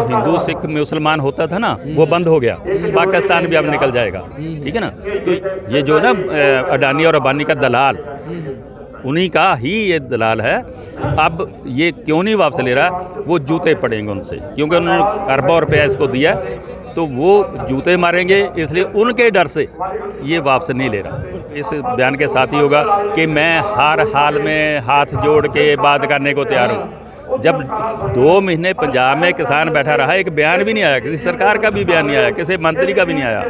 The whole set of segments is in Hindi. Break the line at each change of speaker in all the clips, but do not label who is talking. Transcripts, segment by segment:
हिंदू सिख मुसलमान होता था ना, वो बंद हो गया। पाकिस्तान भी अब निकल जाएगा, ठीक है ना। तो ये जो ना अडानी और अंबानी का दलाल, उन्हीं का ही ये दलाल है। अब ये क्यों नहीं वापस ले रहा, वो जूते पड़ेंगे उनसे, क्योंकि उन्होंने अरबों रुपया इसको दिया, तो वो जूते मारेंगे, इसलिए उनके डर से ये वापस नहीं ले रहा। इस बयान के साथ ही होगा कि मैं हर हाल में हाथ जोड़ के बात करने को तैयार हूँ। जब 2 महीने पंजाब में किसान बैठा रहा, एक बयान भी नहीं आया, किसी सरकार का भी बयान नहीं आया, किसी मंत्री का भी नहीं आया,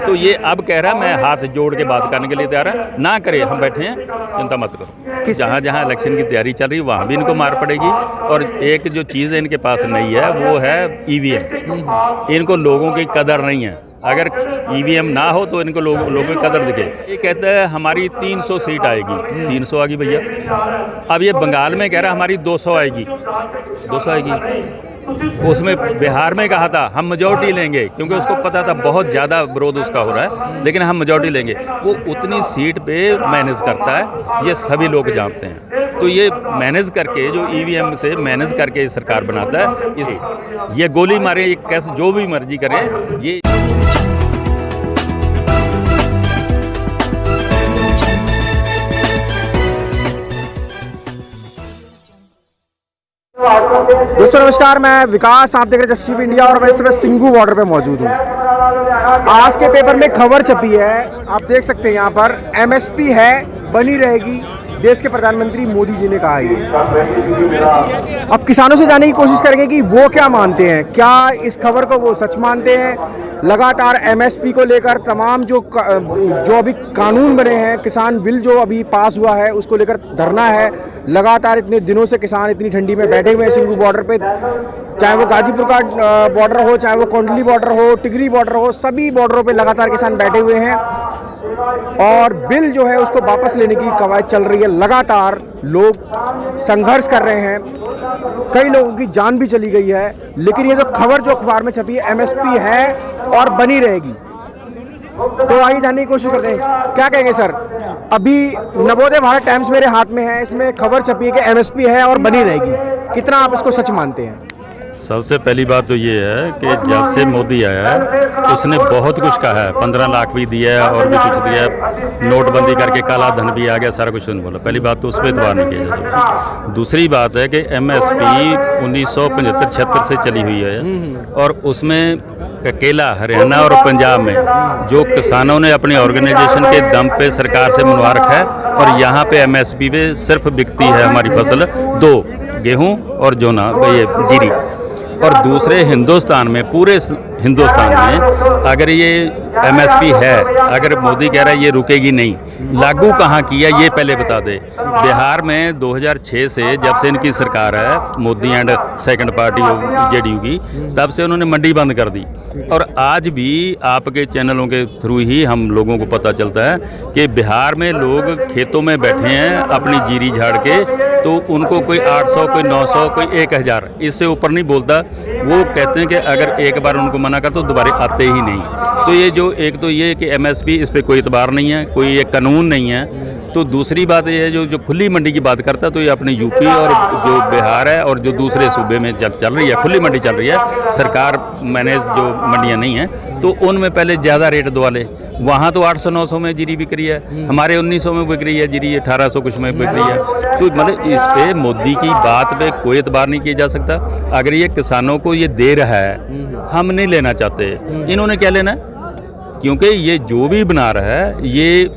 तो ये अब कह रहा है मैं हाथ जोड़ के बात करने के लिए तैयार है। ना करे, हम बैठे हैं, चिंता मत करो। जहाँ जहाँ इलेक्शन की तैयारी चल रही है वहाँ भी इनको मार पड़ेगी। और एक जो चीज़ इनके पास नहीं है वो है EVM। इनको लोगों की कदर नहीं है। अगर EVM ना हो तो इनको लोगों की कदर दिखे। ये कहता है हमारी 300 सीट आएगी, 300 आ गई भैया। अब ये बंगाल में कह रहा है हमारी 200 आएगी, 200 आएगी। उसमें बिहार में कहा था हम मेजॉरिटी लेंगे, क्योंकि उसको पता था बहुत ज़्यादा विरोध उसका हो रहा है, लेकिन हम मेजॉरिटी लेंगे। वो उतनी सीट पे मैनेज करता है, ये सभी लोग जानते हैं। तो ये मैनेज करके, जो EVM से मैनेज करके सरकार बनाता है, इसी ये गोली मारे, ये कैसे जो भी मर्जी करें, ये
दोस्तों नमस्कार, मैं विकास, आप देख रहे हैं जस्ट टीवी इंडिया और मैं इस समय सिंघू बॉर्डर पे मौजूद हूँ। आज के पेपर में खबर छपी है, आप देख सकते हैं यहाँ पर MSP है, बनी रहेगी, देश के प्रधानमंत्री मोदी जी ने कहा है। अब किसानों से जानने की कोशिश करेंगे कि वो क्या मानते हैं, क्या इस खबर को वो सच मानते हैं। लगातार MSP को लेकर तमाम जो अभी कानून बने हैं, किसान बिल जो अभी पास हुआ है उसको लेकर धरना है। लगातार इतने दिनों से किसान इतनी ठंडी में बैठे हुए हैं सिंघू बॉर्डर पे, चाहे वो गाजीपुर का बॉर्डर हो, चाहे वो कोंडली बॉर्डर हो, टिगरी बॉर्डर हो, सभी बॉर्डरों पे लगातार किसान बैठे हुए हैं और बिल जो है उसको वापस लेने की कवायद चल रही है। लगातार लोग संघर्ष कर रहे हैं, कई लोगों की जान भी चली गई है। लेकिन ये जो खबर जो अखबार में छपी है, MSP है और बनी रहेगी, तो आइए जानने की कोशिश करते हैं क्या कहेंगे सर। अभी नवोदय भारत टाइम्स मेरे हाथ में है, इसमें खबर छपी है कि MSP है और बनी रहेगी, कितना आप इसको सच मानते हैं?
सबसे पहली बात तो ये है कि जब से मोदी आया है उसने बहुत कुछ कहा है, 15 लाख भी दिया है और भी कुछ दिया है, नोटबंदी करके काला धन भी आ गया, सारा कुछ उन्होंने बोला। पहली बात तो उस पर एतबार नहीं किया जा सकता। दूसरी बात है कि MSP 1975-76 से चली हुई है और उसमें अकेला हरियाणा और पंजाब में जो किसानों ने अपनी ऑर्गेनाइजेशन के दम पे सरकार से मनवा रखा है, और यहाँ पे MSP पे सिर्फ बिकती है हमारी फसल 2, गेहूँ और जोना, ये जीरी। और दूसरे हिंदुस्तान में, पूरे हिंदुस्तान में अगर ये MSP है, अगर मोदी कह रहा है ये रुकेगी नहीं, लागू कहाँ किया ये पहले बता दे। बिहार में 2006 से जब से इनकी सरकार है, Modi and second party JDU की, तब से उन्होंने मंडी बंद कर दी। और आज भी आपके चैनलों के थ्रू ही हम लोगों को पता चलता है कि बिहार में लोग खेतों में बैठे हैं अपनी जीरी झाड़ के, तो उनको कोई 800, कोई 900, कोई 1000, इससे ऊपर नहीं बोलता। वो कहते हैं कि अगर एक बार उनको मना कर तो दोबारा आते ही नहीं। तो ये जो एक तो ये कि MSP, इस पर कोई एतबार नहीं है, कोई ये कानून नहीं है। तो दूसरी बात ये है जो खुली मंडी की बात करता है, तो ये अपने यूपी और जो बिहार है और जो दूसरे सूबे में चल रही है, खुली मंडी चल रही है, सरकार मैनेज जो मंडियाँ नहीं हैं, तो उनमें पहले ज़्यादा रेट दवा ले। वहाँ तो 800-900 में जीरी बिक रही है, हमारे 1900 में बिक रही है जीरी, 1800 कुछ में बिक रही है। तो मतलब इस पे मोदी की बात पे कोई एतबार नहीं किया जा सकता। अगर ये किसानों को ये दे रहा है, हम नहीं लेना चाहते, इन्होंने क्या लेना है? क्योंकि ये जो भी बना रहा है, ये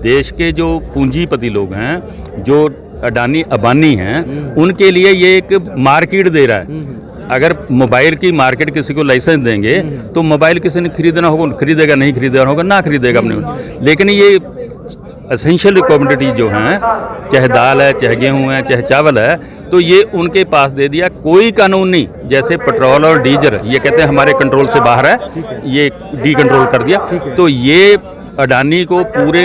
देश के जो पूंजीपति लोग हैं, जो अडानी अंबानी हैं, उनके लिए ये एक मार्केट दे रहा है। अगर मोबाइल की मार्केट किसी को लाइसेंस देंगे तो मोबाइल किसी ने खरीदना होगा, खरीदेगा, नहीं खरीदेगा होगा, ना खरीदेगा अपने। लेकिन ये एसेंशियल कमोडिटी जो हैं, चाहे दाल है, चाहे गेहूँ है, चाहे चावल है, तो ये उनके पास दे दिया, कोई कानून नहीं। जैसे पेट्रोल और डीजल, ये कहते हैं हमारे कंट्रोल से बाहर है, ये डी कंट्रोल कर दिया। तो ये अडानी को पूरे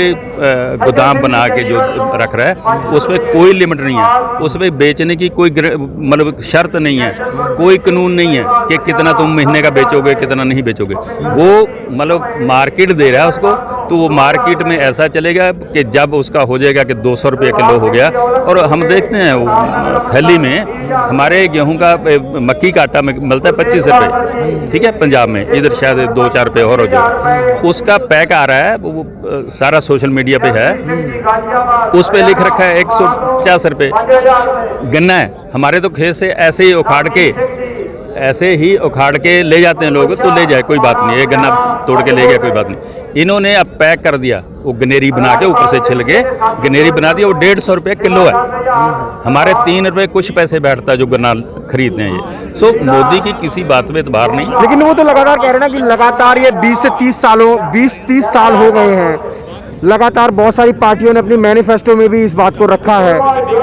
गोदाम बना के जो रख रहा है, उसमें कोई लिमिट नहीं है, उसमें बेचने की कोई मतलब शर्त नहीं है, कोई कानून नहीं है कि कितना तुम महीने का बेचोगे, कितना नहीं बेचोगे। वो मतलब मार्केट दे रहा है उसको, तो वो मार्केट में ऐसा चलेगा कि जब उसका हो जाएगा कि 200 रुपये किलो हो गया, और हम देखते हैं वो थैली में हमारे गेहूं का मक्की का आटा मिलता है 25 रुपये, ठीक है, पंजाब में, इधर शायद 2-4 रुपये और हो जाए, उसका पैक आ रहा है, वो सारा सोशल मीडिया पे है, उस पे लिख रखा है 150 रुपये। गन्ना है हमारे तो खेत से ऐसे ही उखाड़ के ले जाते हैं लोग, तो ले जाए कोई बात नहीं, ये गन्ना तोड़ के ले गया कोई बात नहीं। इन्होंने अब पैक कर दिया, वो गनेरी बना के ऊपर से छिल के गनेरी बना दिया, वो 150 रुपये किलो है, हमारे 3 रुपये कुछ पैसे बैठता है जो गन्ना खरीदते हैं ये। सो मोदी की किसी बात में एतबार नहीं।
लेकिन वो तो लगातार कह रहे हैं ना कि लगातार ये 20 से 30 साल हो गए हैं, लगातार बहुत सारी पार्टियों ने अपनी मैनिफेस्टो में भी इस बात को रखा है,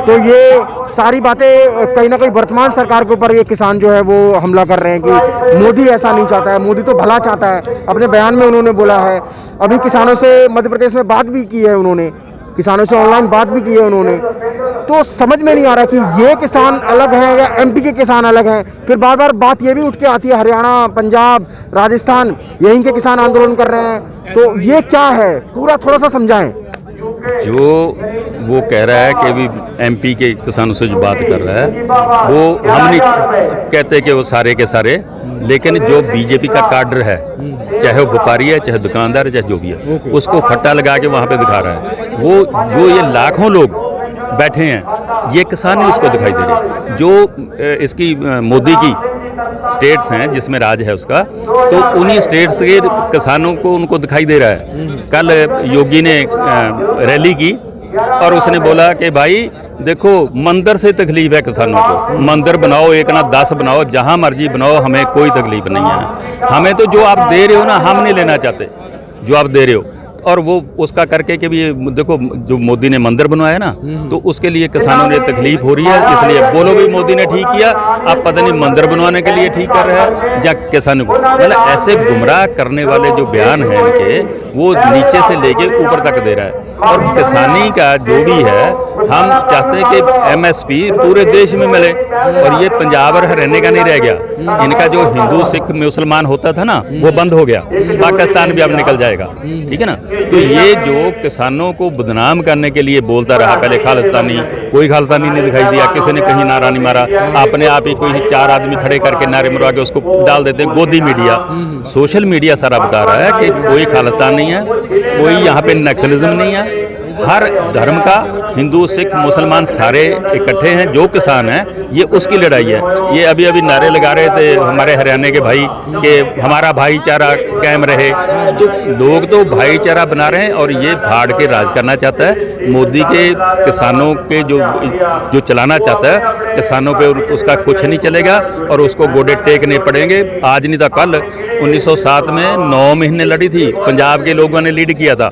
तो ये सारी बातें कहीं ना कहीं वर्तमान सरकार के ऊपर ये किसान जो है वो हमला कर रहे हैं कि मोदी ऐसा नहीं चाहता है, मोदी तो भला चाहता है। अपने बयान में उन्होंने बोला है, अभी किसानों से मध्य प्रदेश में बात भी की है उन्होंने, किसानों से ऑनलाइन बात भी की है उन्होंने, तो समझ में नहीं आ रहा कि ये किसान अलग हैं या एमपी के किसान अलग हैं। फिर बार बार बात ये भी उठ के आती है हरियाणा, पंजाब, राजस्थान, यहीं के किसान आंदोलन कर रहे हैं, तो ये क्या है पूरा थोड़ा सा समझाएं।
जो वो कह रहा है कि अभी एमपी के किसानों से जो बात कर रहा है, वो हम नहीं कहते कि वो सारे के सारे, लेकिन जो बीजेपी का काडर है, चाहे वो व्यापारी है, चाहे दुकानदार है, चाहे जो भी है, उसको फट्टा लगा के वहाँ पे दिखा रहा है। वो जो ये लाखों लोग बैठे हैं, ये किसान ही उसको दिखाई दे रहे हैं। जो इसकी मोदी की स्टेट्स हैं जिसमें राज है उसका, तो उन्हीं स्टेट्स के किसानों को उनको दिखाई दे रहा है। कल योगी ने रैली की और उसने बोला कि भाई देखो मंदिर से तकलीफ है किसानों को, मंदिर बनाओ, एक ना 10 बनाओ, जहां मर्जी बनाओ, हमें कोई तकलीफ नहीं है, हमें तो जो आप दे रहे हो ना हम नहीं लेना चाहते, जो आप दे रहे हो। और वो उसका करके कि भी देखो जो मोदी ने मंदिर बनवाया ना, तो उसके लिए किसानों ने तकलीफ हो रही है, इसलिए बोलो भी मोदी ने ठीक किया, अब पता नहीं मंदिर बनवाने के लिए ठीक कर रहा है या किसानों को, मतलब ऐसे गुमराह करने वाले जो बयान हैं इनके, वो नीचे से लेके ऊपर तक दे रहा है। और किसानी का जो भी है, हम चाहते हैं कि एमएसपी पूरे देश में मिले, और ये पंजाब और हरियाणा का नहीं रह गया, इनका जो हिंदू सिख मुसलमान होता था ना, वो बंद हो गया, पाकिस्तान भी अब निकल जाएगा, ठीक है ना। तो ये जो किसानों को बदनाम करने के लिए बोलता रहा, पहले खालिस्तानी, कोई खालिस्तानी नहीं दिखाई दिया, किसी ने कहीं नारा नहीं मारा, अपने आप ही कोई 4 आदमी खड़े करके नारे मरवा के उसको डाल देते हैं। गोदी मीडिया, सोशल मीडिया सारा बता रहा है कि कोई खालिस्तान नहीं है, कोई यहाँ पे नक्सलिज्म नहीं है, हर धर्म का, हिंदू सिख मुसलमान सारे इकट्ठे हैं, जो किसान है ये उसकी लड़ाई है। ये अभी अभी नारे लगा रहे थे हमारे हरियाणा के भाई कि हमारा भाईचारा कायम रहे, तो लोग तो भाईचारा बना रहे हैं और ये फाड़ के राज करना चाहता है। मोदी के किसानों के जो चलाना चाहता है, किसानों पे उसका कुछ नहीं चलेगा और उसको गोडे टेकने पड़ेंगे। आज नहीं तो कल 1907 में 9 महीने लड़ी थी, पंजाब के लोगों ने लीड किया था,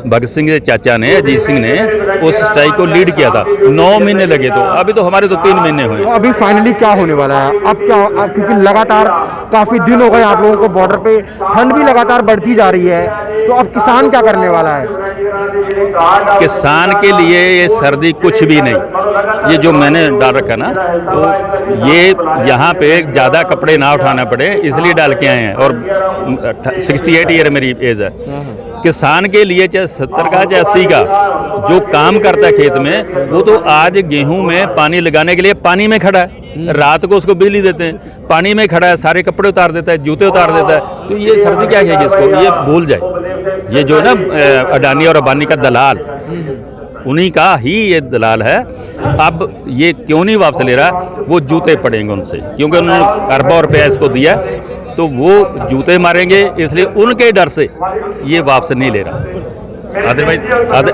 भगत सिंह के चाचा ने, अजीत सिंह ने उस स्ट्राइक को लीड किया था, 9 महीने लगे, तो अभी तो हमारे तो 3 महीने हुए।
तो अभी फाइनली क्या होने वाला है अब क्या, अब क्योंकि लगातार काफी दिन हो गए आप लोगों को बॉर्डर पे, ठंड भी लगातार बढ़ती जा रही है, तो अब किसान क्या करने वाला है?
किसान के लिए ये सर्दी कुछ भी नहीं, ये जो मैंने डाल रखा ना, तो ये यहाँ पे ज़्यादा कपड़े ना उठाना पड़े इसलिए डाल के आए हैं, और 68 ईयर मेरी एज है। किसान के लिए चाहे 70 का चाहे 80 का जो काम करता है खेत में, वो तो आज गेहूं में पानी लगाने के लिए पानी में खड़ा है, रात को उसको बिजली देते हैं, पानी में खड़ा है, सारे कपड़े उतार देता है, जूते उतार देता है, तो ये सर्दी क्या है इसको, ये भूल जाए। ये जो ना अडानी और अंबानी का दलाल, उन्हीं का ही ये दलाल है। अब ये क्यों नहीं वापस ले रहा, वो जूते पड़ेंगे उनसे, क्योंकि उन्होंने अरबों रुपया इसको दिया, तो वो जूते मारेंगे, इसलिए उनके डर से ये वापस नहीं ले रहा।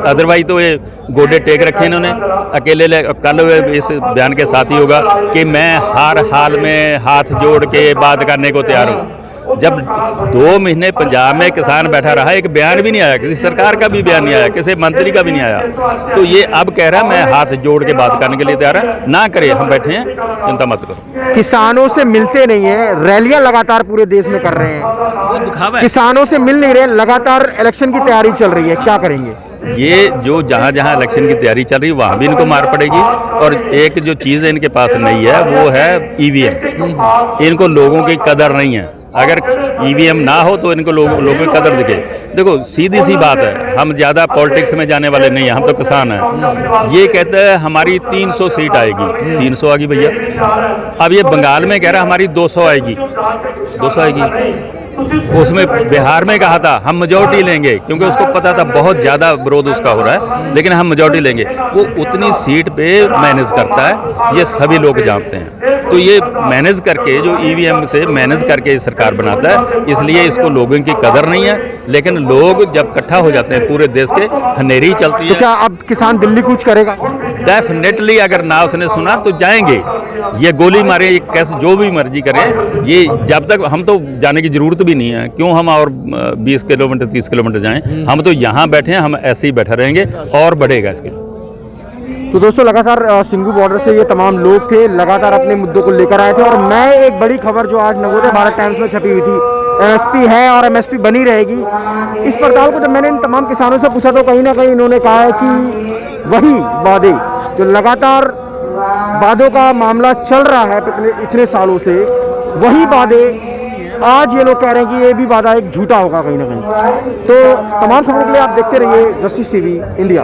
अदरवाइज तो ये गोडे टेक रखे इन्होंने अकेले। कल इस बयान के साथ ही होगा कि मैं हर हाल में हाथ जोड़ के बात करने को तैयार हूँ। जब 2 महीने पंजाब में किसान बैठा रहा, एक बयान भी नहीं आया, किसी सरकार का भी बयान नहीं आया, किसी मंत्री का भी नहीं आया, तो ये अब कह रहा है मैं हाथ जोड़ के बात करने के लिए तैयार है। ना करे, हम बैठे हैं, चिंता मत करो।
किसानों से मिलते नहीं है, रैलियां लगातार पूरे देश में कर रहे हैं,
वो दिखावा है।
किसानों से मिल नहीं रहे, लगातार इलेक्शन की तैयारी चल रही है, क्या करेंगे?
ये जो जहाँ जहाँ इलेक्शन की तैयारी चल रही है वहाँ भी इनको मार पड़ेगी। और एक जो चीज़ इनके पास नहीं है वो है ईवीएम। इनको लोगों की कदर नहीं है, अगर ईवीएम ना हो तो इनको लोगों की कदर दिखे। देखो सीधी सी बात है, हम ज़्यादा पॉलिटिक्स में जाने वाले नहीं हैं, हम तो किसान हैं। ये कहते हैं हमारी 300 सीट आएगी, 300 आ गई भैया। अब ये बंगाल में कह रहा है हमारी 200 आएगी, 200 आएगी। उसमें बिहार में कहा था हम मेजॉरिटी लेंगे, क्योंकि उसको पता था बहुत ज़्यादा विरोध उसका हो रहा है, लेकिन हम मेजॉरिटी लेंगे। वो उतनी सीट पे मैनेज करता है, ये सभी लोग जानते हैं। तो ये मैनेज करके, जो ईवीएम से मैनेज करके सरकार बनाता है, इसलिए इसको लोगों की कदर नहीं है। लेकिन लोग जब इकट्ठा हो जाते हैं पूरे देश के, हनेरी चलती
तो
है।
क्या अब किसान दिल्ली कूच करेगा?
डेफिनेटली अगर ना उसने सुना तो जाएंगे। ये गोली मारे, ये कैसे जो भी मर्जी करें, ये जब तक हम तो जाने की जरूरत भी नहीं है। क्यों हम और 20 किलोमीटर 30 किलोमीटर जाएं? हम तो यहाँ बैठे हैं, हम ऐसे ही बैठे रहेंगे और बढ़ेगा इसके।
तो दोस्तों लगातार सिंगू बॉर्डर से ये तमाम लोग थे, लगातार अपने मुद्दों को लेकर आए थे। और मैं एक बड़ी खबर जो आज नवोदय भारत टाइम्स में छपी हुई थी, एमएसपी है और एमएसपी बनी रहेगी, इस पड़ताल को जब मैंने इन तमाम किसानों से पूछा तो कहीं ना कहीं इन्होंने कहा है कि वही वादे जो लगातार वादों का मामला चल रहा है इतने सालों से, वही वादे आज ये लोग कह रहे हैं कि ये भी वादा एक झूठा होगा कहीं ना कहीं। तो तमाम खबरों के लिए आप देखते रहिए जस्टिस टीवी इंडिया।